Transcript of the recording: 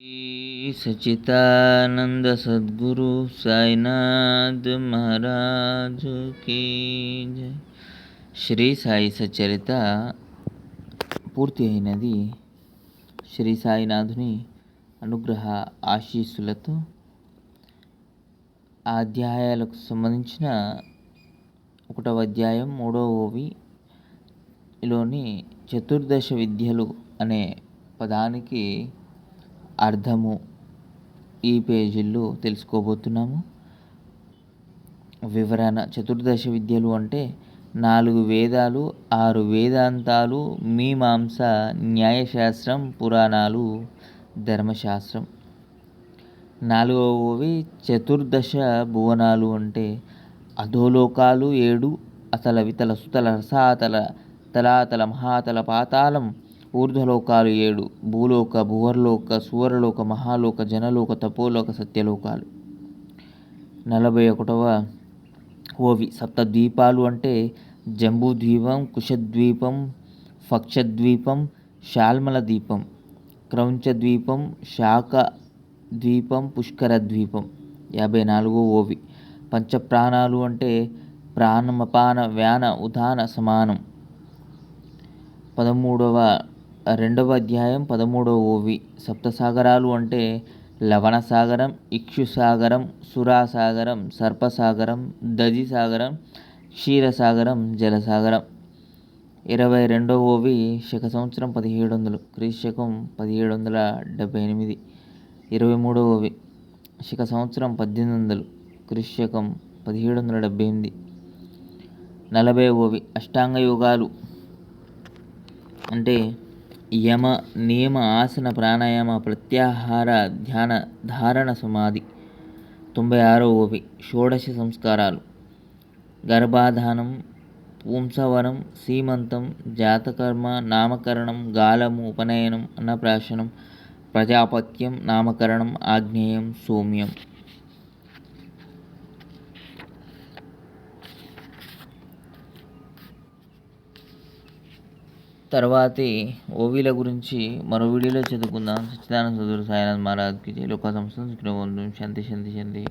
श्री सच्चिदानंद सद्गुरु साईनाथ महाराज की जय. శ్రీ సాయి సచరిత పూర్తి అయినది. శ్రీ సాయినాథుని అనుగ్రహ ఆశీస్సులతో ఆ అధ్యాయాలకు సంబంధించిన 1వ అధ్యాయం 3వ ఓవిలోని చతుర్దశ విద్యలు అనే పదానికి అర్థము ఈ పేజీల్లో తెలుసుకోబోతున్నాము. వివరణ: చతుర్దశ విద్యలు అంటే 4 వేదాలు, 6 వేదాంతాలు, మీమాంస, న్యాయశాస్త్రం, పురాణాలు, ధర్మశాస్త్రం. 4వ ఓవి చతుర్దశ భువనాలు అంటే అధోలోకాలు 7, అతల వితల సుతల రసాతల తలాతల మహాతల పాతాళం, ఊర్ధ్వలోకాలు 7, భూలోక, భువర్లోక, సువర్లోక, మహాలోక, జనలోక, తపోలోక, సత్యలోకాలు. 41వ ఓవి సప్తద్వీపాలు అంటే జంబూద్వీపం, కుశద్వీపం, ఫక్షద్వీపం, శాల్మల ద్వీపం, క్రౌంచద్వీపం, శాఖ ద్వీపం, పుష్కర ద్వీపం. 54వ ఓవి పంచప్రాణాలు అంటే ప్రాణమపాన వ్యాన ఉదాన సమానం. 2వ అధ్యాయం 13వ ఓవి సప్తసాగరాలు అంటే లవణసాగరం, ఇక్షుసాగరం, సురాసాగరం, సర్పసాగరం, దధిసాగరం, క్షీరసాగరం, జలసాగరం. 22వ ఓవి శక సంవత్సరం 1700, క్రీస్తు శకం 1778. 23వ ఓవి శక సంవత్సరం 1800, క్రీస్తు శకం 1778. 40వ ఓవి అష్టాంగ యోగాలు అంటే యమ, నియమ, ఆసన, ప్రాణాయామ, ప్రత్యాహార, ధ్యాన, ధారణ, సమాధి. 96వ ఓవి షోడశ సంస్కారాలు: గర్భాధానం, పుంసవనం, సీమంతం, జాతకర్మ, నామకరణం, గాలము, ఉపనయనం, అన్నప్రాశనం, ప్రజాపత్యం, నామకరణం, ఆగ్నేయం, సౌమ్యం. తర్వాతి ఓవిల గురించి మరో వీడియోలో చదువుకుందాం. సచ్చిదానంద సద్గురు సాయినాథ్ మహారాజ్కి జై. లోక సంస్థ శాంతి శాంతి శాంతి.